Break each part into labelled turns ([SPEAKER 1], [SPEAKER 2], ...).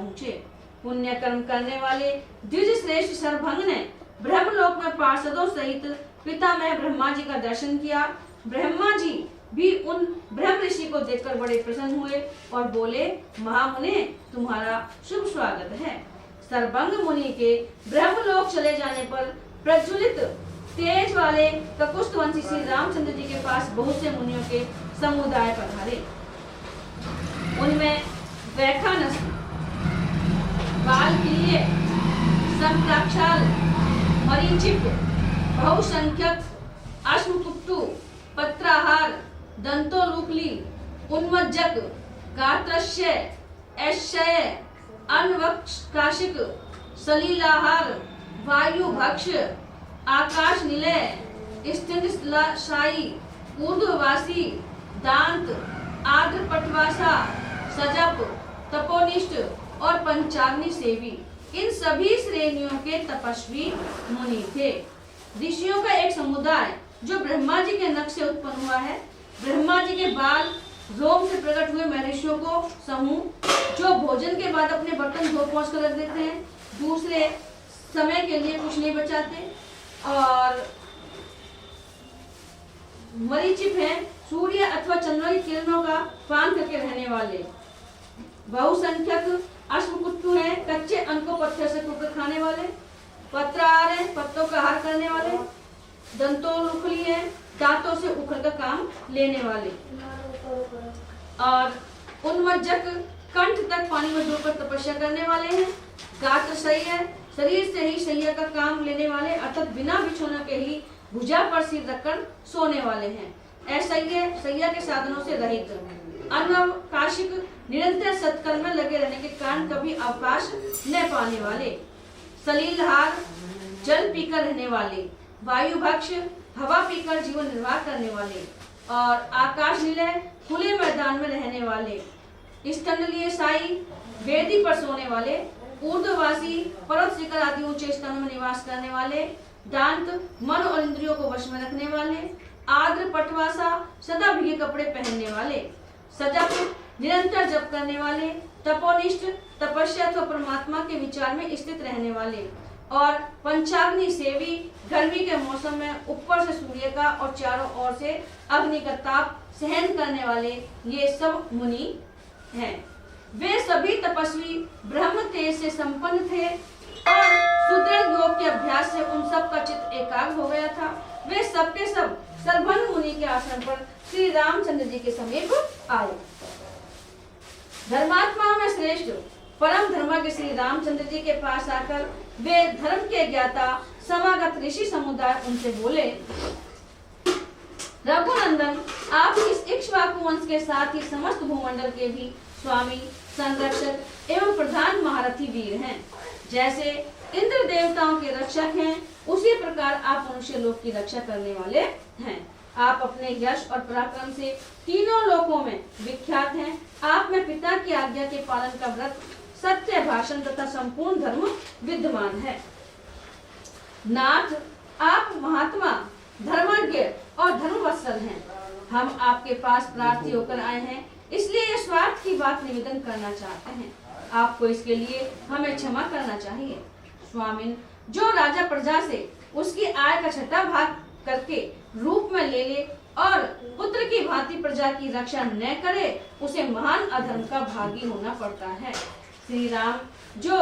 [SPEAKER 1] पहुँचे। पुण्य कर्म करने वाले द्विज श्रेष्ठ सरभंग ने ब्रह्मलोक में पार्षदों सहित पितामह ब्रह्मा जी का दर्शन किया। ब्रह्मा जी भी उन ब्रह्म ऋषि को देखकर बड़े प्रसन्न हुए और बोले, महामुने, तुम्हारा शुभ स्वागत है। सरभंग मुनि के ब्रह्मलोक चले जाने पर प्रज्वलित तेज वाले ककुष्ठवंशी श्री रामचंद्र जी के पास बहुत से मुनियों के समुदाय पधारे। उनमें वैखानस, बालप्रिय, संप्राक्षाल, मरीचिप, बहुसंख्यक, अश्वकुट्टू, पत्राहार, दंतोलूकली, उन्मज्जक, गात्रस्य, ऐश्चर्य, अनवकाशिक, सलीलाहार, वायुभक्ष, आकाश निलय, स्तनशायी, ऊर्ध्ववासी, दांत, आद्रपटवासा, सजप, तपोनिष्ठ और पंचाग्नि सेवी, इन सभी श्रेणियों के तपस्वी मुनि थे। ऋषियों का एक समुदाय जो ब्रह्मा जी के नख से उत्पन्न हुआ है। ब्रह्मा जी के बाल रोम से प्रकट हुए महर्षियों को समूह जो भोजन के बाद अपने बर्तन धो पोंछ कर रख देते हैं, दूसरे समय के लिए कुछ नहीं बचाते। और मरीचिप है सूर्य अथवा चंद्रमा की किरणों का पान करके रहने वाले। बहुसंख्यक अश्वकुट्टू है कच्चे अन्न को पत्थर से टूटकर खाने वाले। पत्राहार है पत्तों का आहार करने वाले। दंतोलूकली है दांतों से उखड़ का काम लेने वाले। और उन्मज्जक कंठ तक पानी में डूबकर तपस्या करने वाले हैं। गात्रसही है शरीर से ही शैया का काम लेने वाले, अर्थात बिना बिछोने के ही भुजा पर सिर रखकर सोने वाले हैं। ऐसह्य शैया के साधनों से रहित। अनवकाशिक निरंतर सत्कर्म में लगे रहने के कारण कभी अवकाश न पाने वाले। सलीलहार जल पीकर रहने वाले। वायुभक्ष हवा पीकर जीवन निर्वाह करने वाले। और आकाश निलय खुले मैदान में रहने वाले। स्तनलीय साई वेदी पर सोने वाले। ऊर्ध्ववासी पर्वत शिखर आदि ऊंचे स्थानों में निवास करने वाले। दांत मन और इंद्रियों को वश में रखने वाले। आद्र पटवासा सदा भीगे कपड़े पहनने वाले। सजप निरंतर जप करने वाले। तपोनिष्ठ तपस्या अथवा परमात्मा के विचार में स्थित रहने वाले। और पंचाग्नि सेवी गर्मी के मौसम में ऊपर से सूर्य का और चारों ओर से अग्नि का ताप सहन करने वाले ये सब मुनि हैं। वे सभी तपस्वी ब्रह्म तेज से संपन्न थे और सुदृढ़ योग के अभ्यास से उन सब का चित्त एकाग्र हो गया था। वे सबके सब सरभंग मुनि के आसन पर श्री रामचंद्र जी के समीप आए। धर्मात्माओं में श्रेष्ठ परम धर्मा के श्री रामचंद्र जी के पास आकर वे धर्म के ज्ञाता समागत ऋषि समुदाय उनसे बोले, रघुनंदन, आप इस इक्ष्वाकु वंश के साथ ही समस्त भूमंडल के भी स्वामी, संरक्षक एवं प्रधान महारथी वीर हैं। जैसे इंद्र देवताओं के रक्षक हैं, उसी प्रकार आप मनुष्य लोक की रक्षा करने वाले हैं। आप अपने यश और पराक्रम से तीनों लोकों में विख्यात हैं। आप में पिता की आज्ञा के पालन का व्रत, सत्य भाषण तथा संपूर्ण धर्म विद्यमान है। नाथ, आप महात्मा, धर्मज्ञ और धर्मवत्सल हैं। हम आपके पास प्रार्थी होकर आए हैं, इसलिए ये स्वार्थ की बात निवेदन करना चाहते हैं। आपको इसके लिए हमें क्षमा करना चाहिए। स्वामिन, जो राजा प्रजा से उसकी आय का छठा भाग करके रूप में ले ले और पुत्र की भांति प्रजा की रक्षा न करे, उसे महान अधर्म का भागी होना पड़ता है। श्री राम, जो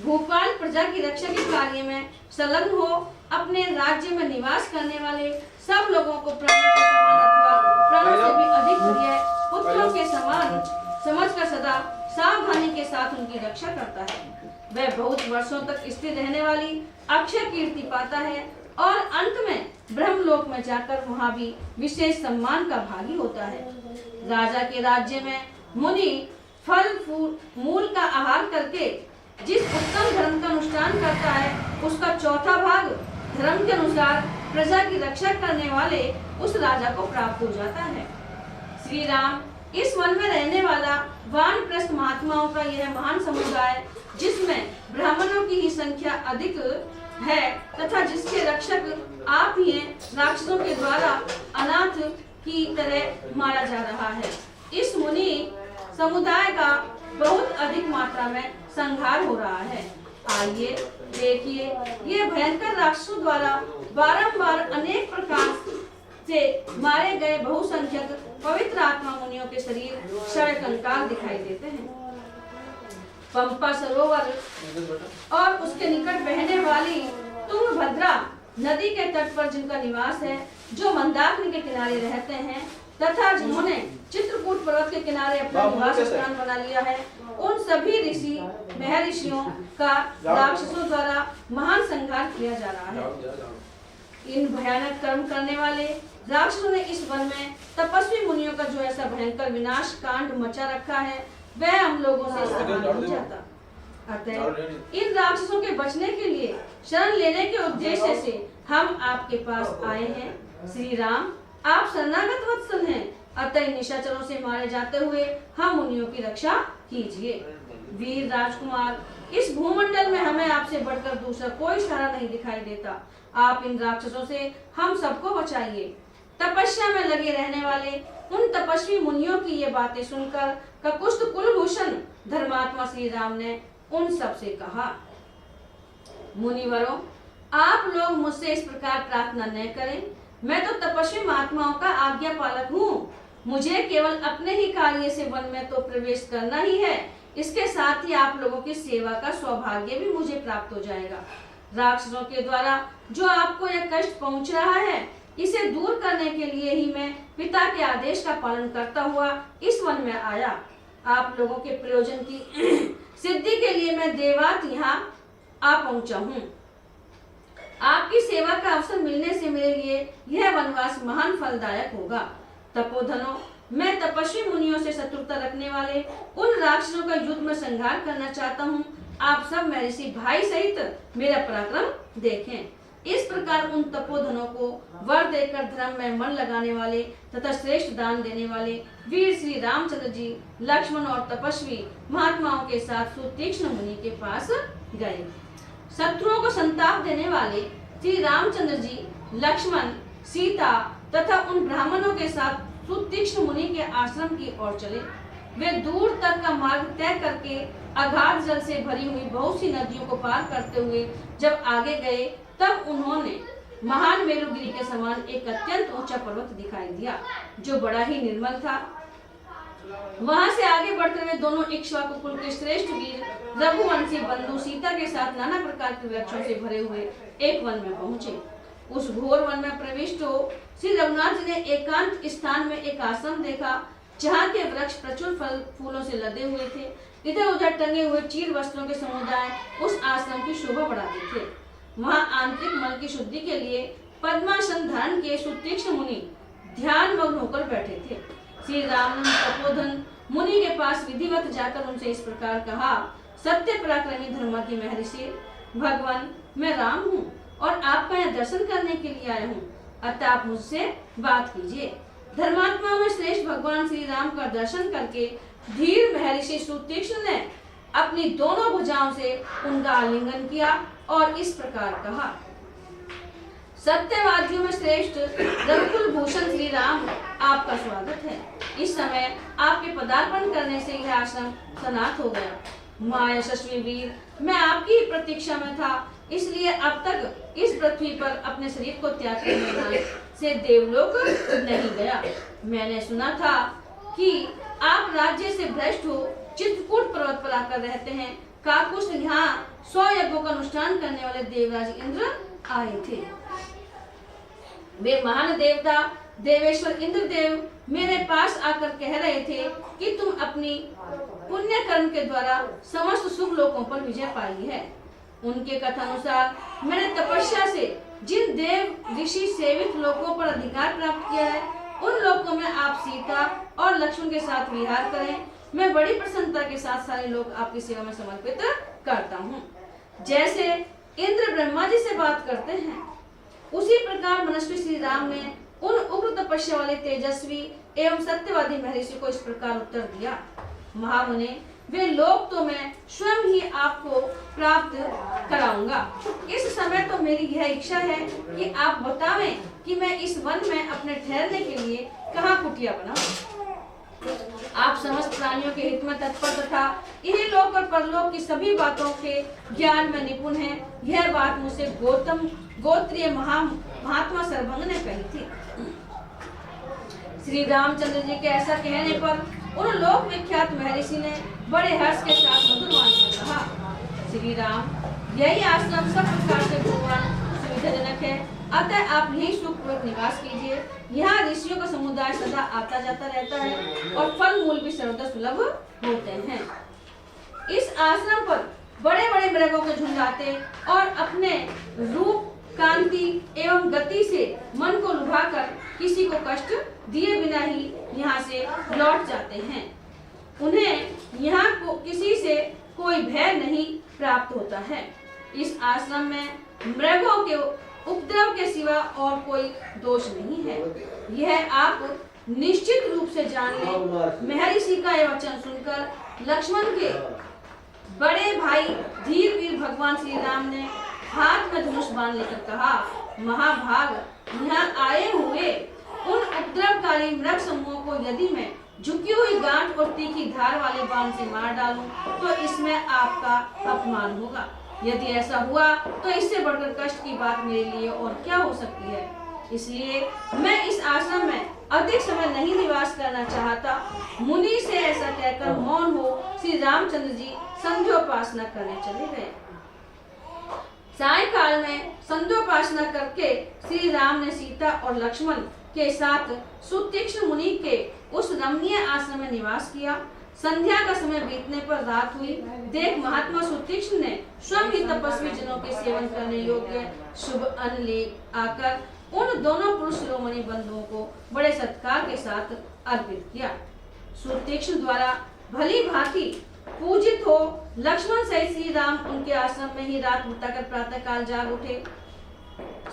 [SPEAKER 1] भूपाल प्रजा की रक्षा के कार्य में संलग्न हो, अपने राज्य में निवास करने वाले सब लोगों को प्राणों के समान अथवा प्राणों से भी अधिक प्रिय पुत्रों के समान समझकर सदा सावधानी के साथ उनकी रक्षा करता है। वह बहुत वर्षों तक स्थिर रहने वाली अक्षय कीर्ति पाता है और अंत में ब्रह्मलोक में जाकर वहां भी विशेष सम्मान का भागी होता है। राजा के राज्य में मुनि फल फूल मूल का आहार करके जिस उत्तम धर्म का अनुष्ठान करता है, उसका चौथा भाग धर्म के अनुसार प्रजा की रक्षा करने वाले उस राजा को प्राप्त हो जाता है। श्री राम, इस वन में रहने वाला वानप्रस्थ महात्माओं का यह महान समुदाय, जिसमें ब्राह्मणों की ही संख्या अधिक है तथा जिसके रक्षक आप ही हैं, राक्षसों के द्वारा अनाथ की तरह मारा जा रहा है। इस मुनि समुदाय का बहुत अधिक मात्रा में संहार हो रहा है। आइए देखिए, ये भयंकर राक्षसों द्वारा बारंबार अनेक प्रकार से मारे गए बहुसंख्यक पवित्र आत्मा मुनियों के शरीर क्षय कंकाल दिखाई देते हैं। पंपा सरोवर और उसके निकट बहने वाली तुंगभद्रा नदी के तट पर जिनका निवास है, जो मंदाकिनी के किनारे रहते हैं तथा जिन्होंने चित्रकूट पर्वत के किनारे अपना निवास स्थान बना लिया है, उन सभी ऋषि महर्षियों का राक्षसों द्वारा महान संहार किया जा रहा है। इन भयानक कर्म करने वाले राक्षसों ने इस वन में तपस्वी मुनियों का जो ऐसा भयंकर विनाश कांड मचा रखा है, वह हम लोगों से सहन नहीं जाता। अतः इन राक्षसों के बचने के लिए शरण लेने के उद्देश्य से हम आपके पास आए हैं। श्री राम, आप शरणागत वत्सल हैं, अतः इन निशाचरों से मारे जाते हुए हम मुनियों की रक्षा कीजिए। वीर राजकुमार, इस भूमंडल में हमें आपसे बढ़कर दूसरा कोई सहारा नहीं दिखाई देता। आप इन राक्षसों से हम सबको बचाइए। तपस्या में लगे रहने वाले उन तपस्वी मुनियों की ये बातें सुनकर ककुस्त कुलभूषण धर्मात्मा श्री राम ने उन सब से कहा, मुनिवरों, आप लोग मुझसे इस प्रकार प्रार्थना न करें। मैं तो तपस्वी महात्माओं का आज्ञा पालक हूँ। मुझे केवल अपने ही कार्य से वन में तो प्रवेश करना ही है, इसके साथ ही आप लोगों की सेवा का सौभाग्य भी मुझे प्राप्त हो जाएगा। राक्षसों के द्वारा जो आपको यह कष्ट पहुंच रहा है, इसे दूर करने के लिए ही मैं पिता के आदेश का पालन करता हुआ इस वन में आया। आप लोगों के प्रयोजन की सिद्धि के लिए मैं देवात यहाँ आ पहुंचा हूँ। आपकी सेवा का अवसर मिलने से मेरे लिए यह वनवास महान फलदायक होगा। तपोधनों, मैं तपस्वी मुनियों से शत्रुता रखने वाले उन राक्षसों का युद्ध में संहार करना चाहता हूँ। आप सब महर्षि भाई सहित मेरा पराक्रम देखें। इस प्रकार उन तपोधनों को वर देकर धर्म में मन लगाने वाले तथा श्रेष्ठ दान देने वाले वीर श्री रामचंद्र जी लक्ष्मण और तपस्वी महात्माओं के साथ सुतीक्ष्ण मुनि के पास गए। शत्रुओं को संताप देने वाले श्री रामचंद्र जी लक्ष्मण, सीता तथा उन ब्राह्मणों के साथ सुतीक्ष्ण मुनि के आश्रम की ओर चले। वे दूर तक का मार्ग तय करके अगाध जल से भरी हुई बहुत सी नदियों को पार करते हुए जब आगे गए, तब उन्होंने महान मेरुगिरी के समान एक अत्यंत ऊंचा पर्वत दिखाई दिया, जो बड़ा ही निर्मल था। वहां से आगे बढ़ते हुए दोनों इक्ष्वाकु कुल के श्रेष्ठ वीर रघुवंशी बंधु सीता के साथ नाना प्रकार के वृक्षों से भरे हुए एक वन में पहुंचे। उस घोर वन में प्रविष्ट हो श्री रघुनाथ जी ने एकांत स्थान में एक आश्रम देखा, जहाँ के वृक्ष प्रचुर फल फूलों से लदे हुए थे। इधर उधर टंगे हुए चीर वस्त्रों के समुदाय उस आश्रम की शोभा बढ़ाते थे। वहाँ आंतरिक मन की शुद्धि के लिए पद्मासन धारण के सुतीक्ष्ण मुनि ध्यान मग्न होकर बैठे थे। श्री राम ने तपोधन मुनि के पास विधिवत जाकर उनसे इस प्रकार कहा, सत्य पराक्रमी धर्माधि महर्षि, भगवान, मैं राम हूँ और आपका यहाँ दर्शन करने के लिए आया हूँ, अतः आप मुझसे बात कीजिए। धर्मात्मा में श्रेष्ठ भगवान श्री राम का दर्शन करके धीर महर्षि सुतीक्ष्ण ने अपनी दोनों भुजाओं से उनका आलिंगन किया और इस प्रकार कहा, सत्यवादियों में श्रेष्ठ रघुकुल भूषण श्री राम, आपका स्वागत है। इस समय आपके पदार्पण करने से यह आश्रम सनात हो गया। महायशस्वी वीर, मैं आपकी ही प्रतीक्षा में था, इसलिए अब तक इस पृथ्वी पर अपने शरीर को त्याग करने से देवलोक नहीं गया। मैंने सुना था कि आप राज्य से भ्रष्ट हो चित्रकूट पर्वत पर आकर रहते हैं। काकुष्ठ यहाँ 100 यज्ञों का अनुष्ठान करने वाले देवराज इंद्र आए थे। वे महान देवता देवेश्वर इंद्रदेव मेरे पास आकर कह रहे थे कि तुम अपनी पुण्य कर्म के द्वारा समस्त सुख लोकों पर विजय पाई है। उनके कथानुसार मैंने तपस्या से जिन देव ऋषि सेवित लोकों पर अधिकार प्राप्त किया है, उन लोकों में आप सीता और लक्ष्मण के साथ विहार करें। मैं बड़ी प्रसन्नता के साथ सारे लोग आपकी सेवा में समर्पित करता हूँ। जैसे इंद्र ब्रह्मा जी से बात करते हैं, उसी प्रकार मनस्वी श्री राम ने उन उग्र तपस्या वाले तेजस्वी एवं सत्यवादी महर्षि को इस प्रकार उत्तर दिया, महामुने, वे लोग तो मैं स्वयं ही आपको प्राप्त कराऊंगा। इस समय तो मेरी यह इच्छा है कि आप बतावें कि मैं इस वन में अपने ठहरने के लिए कहाँ कुटिया बनाऊं। आप समस्त प्राणियों के हित में तत्पर तथा इन्हीं लोक और परलोक की सभी बातों के ज्ञान में निपुण हैं। यह बात मुझसे गौतम गोत्रीय महात्मा सर्वभंग ने कही थी। श्री रामचंद्र जी के ऐसा कहने पर उन लोक विख्यात महर्षि ने बड़े हर्ष के साथ मधुर वाणी में कहा, श्री राम, यही आश्रम सब प्रकार से भगवान सुविधाजनक है, अतः आप यही सुखपूर्वक निवास कीजिए। यहाँ ऋषियों का समुदाय सदा आता जाता रहता है और फल मूल भी सर्वदा सुलभ होते हैं। इस आश्रम पर बड़े बड़े मृगों के झुंड आते और अपने रूप, कांति एवं गति से मन को लुभाकर किसी को कष्ट दिए बिना ही यहाँ से लौट जाते हैं। उन्हें यहाँ को किसी से कोई भय नहीं प्राप्त होता है। इस आश्रम में मृगों के उपद्रव के सिवा और कोई दोष नहीं है। यह आप निश्चित रूप से जान लें। महर्षि का यह वचन सुनकर लक्ष्मण के बड़े भाई धीर वीर भगवान श्री राम ने हाथ में धनुष बाण लेकर कहा, महाभाग, यहाँ आए हुए उन उपद्रवकारी मृग समूहों को यदि मैं झुकी हुई गांठ और तीखी धार वाले बाण से मार डालूं तो इसमें आपका अपमान होगा। यदि ऐसा हुआ तो इससे बढ़कर कष्ट की बात मेरे लिए और क्या हो सकती है। इसलिए मैं इस आश्रम में अधिक समय नहीं निवास करना चाहता। मुनि से ऐसा कहकर मौन हो श्री रामचंद्र जी संध्योपासना करने चले गए। सायंकाल में संध्योपासना करके श्री राम ने सीता और लक्ष्मण के साथ सुतीक्ष्ण मुनि के उस रमणीय आश्रम में निवास किया। संध्या का समय बीतने पर रात हुई। देख महात्मा सुतीक्ष्ण ने स्वयं ही तपस्वी जनों के सेवन करने योग्य शुभ अन्न ले आकर उन दोनों पुरुष शिरोमणि बंधुओं को बड़े सत्कार के साथ अर्पित किया। सुतीक्ष्ण द्वारा भली भांति पूजित हो लक्ष्मण सहित श्री राम उनके आश्रम में ही रात बिताकर प्रातः काल जाग उठे।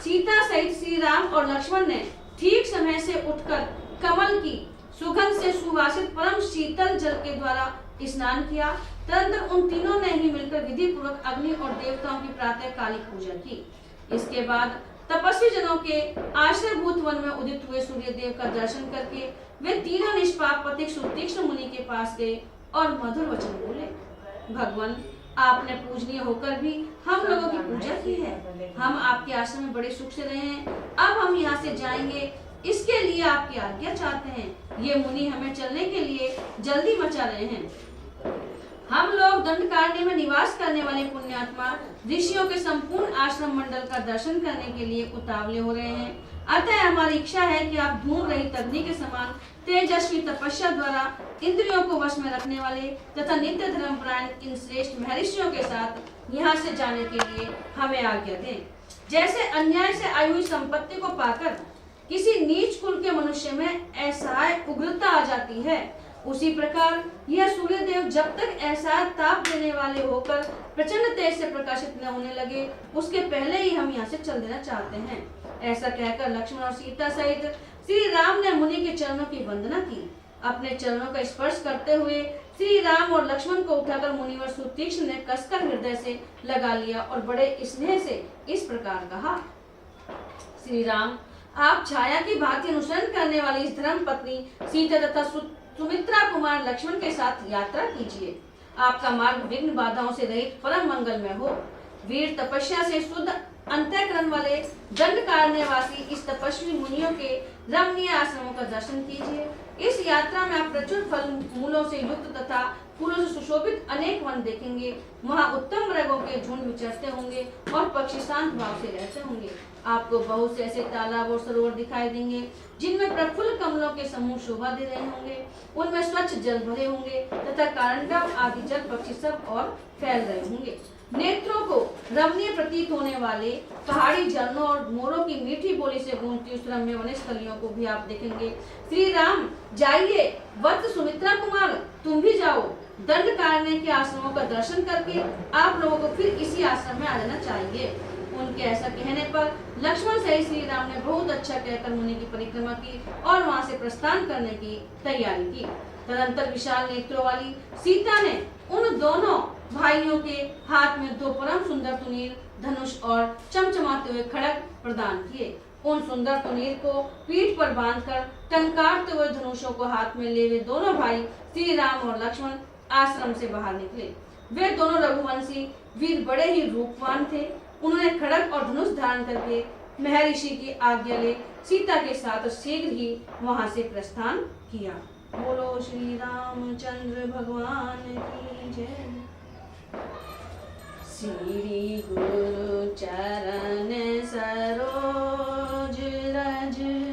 [SPEAKER 1] सीता सहित श्री राम और लक्ष्मण ने ठीक समय से उठकर कमल की सुगंध से सुवासित परम शीतल जल के द्वारा स्नान किया। तदंतर उन तीनों ने ही मिलकर विधि पूर्वक अग्नि और देवताओं की प्रातः कालिक पूजा की। इसके बाद तपस्वी जनों के आश्रयभूत वन में उदित हुए सूर्य देव का दर्शन करके वे तीनों निष्पाप पथिक सुतीक्ष्ण मुनि के पास गए और मधुर वचन बोले, भगवान, आपने पूजनीय होकर भी हम लोगों की पूजा की है। हम आपके आश्रम में बड़े सुख से रहे हैं। अब हम यहाँ से जाएंगे, इसके लिए आपकी आज्ञा चाहते हैं। ये मुनि हमें चलने के लिए जल्दी मचा रहे हैं। हम लोग दंडकारण्य में निवास करने वाले पुण्यात्मा ऋषियों के संपूर्ण आश्रम मंडल का दर्शन करने के लिए उतावले हो रहे हैं। अतः हमारी इच्छा है कि आप धूम रहित अग्नि के समान तेजस्वी तपस्या द्वारा इंद्रियों को वश में रखने वाले तथा नित्य धर्मपरायण इन श्रेष्ठ महर्षियों के साथ यहाँ से जाने के लिए हमें आज्ञा दें। जैसे अन्याय से आई हुई संपत्ति को पाकर किसी नीच कुल के मनुष्य में असहाय उग्रता आ जाती है, उसी प्रकार यह सूर्य देव जब तक ऐसा ताप देने वाले होकर प्रचंड तेज से प्रकाशित न होने लगे, उसके पहले ही हम यहाँ से चल देना चाहते हैं। ऐसा कहकर लक्ष्मण और सीता सहित श्री राम ने मुनि के चरणों की वंदना की। अपने चरणों का स्पर्श करते हुए श्री राम और लक्ष्मण को उठाकर मुनिवर सुतीक्ष्ण ने कसकर हृदय से लगा लिया और बड़े स्नेह से इस प्रकार कहा, श्री राम, आप छाया की भांति अनुसरण करने वाली इस धर्म पत्नी सीता तथा सुमित्रा कुमार लक्ष्मण के साथ यात्रा कीजिए। आपका मार्ग विघ्न बाधाओं से रहित परम मंगलमय हो। वीर तपस्या से शुद्ध अंतःकरण वाले दंडकारण्यवासी इस तपस्वी मुनियों के रमणीय आश्रमों का दर्शन कीजिए। इस यात्रा में आप प्रचुर फल मूलों से युक्त तथा फूलों से सुशोभित अनेक वन देखेंगे। वहाँ उत्तम मृगों के झुंड विचरते होंगे और पक्षी शांत भाव से रहते होंगे। आपको बहुत से ऐसे तालाब और सरोवर दिखाई देंगे जिनमें प्रफुल्ल कमलों के समूह शोभा दे रहे होंगे। उनमें स्वच्छ जल भरे होंगे तथा कारंडव आदि जल पक्षी सब और फैल रहे होंगे। नेत्रों को रमणीय प्रतीत होने वाले पहाड़ी झरनों और मोरों की मीठी बोली से गूंजती उस रम्य वनस्थलियों को भी आप देखेंगे। श्री राम, जाइए, वत्स सुमित्रा कुमार, तुम भी जाओ। दंडकारण्य के आश्रमों का दर्शन करके आप लोगों को फिर इसी आश्रम में आ जाना चाहिए। उनके ऐसा कहने पर लक्ष्मण सहित श्री राम ने बहुत अच्छा कहकर मुनि की परिक्रमा की और वहां से प्रस्थान करने की तैयारी की। तदंतर विशाल नेत्रों वाली सीता ने उन दोनों भाइयों के हाथ में दो परम सुंदर तुनीर धनुष और चमचमाते हुए खड़ग प्रदान किए। उन सुंदर तुनीर को पीठ पर बांधकर टंकारते हुए धनुषों को हाथ में ले वे दोनों भाई श्री राम और लक्ष्मण आश्रम से बाहर निकले। वे दोनों रघुवंशी वीर बड़े ही रूपवान थे। उन्होंने खड़ग और धनुष धारण करके महर्षि की आज्ञा ले सीता के साथ शीघ्र ही वहां से प्रस्थान किया। बोलो श्री रामचंद्र भगवान की जय। श्री गुरु चरण सरो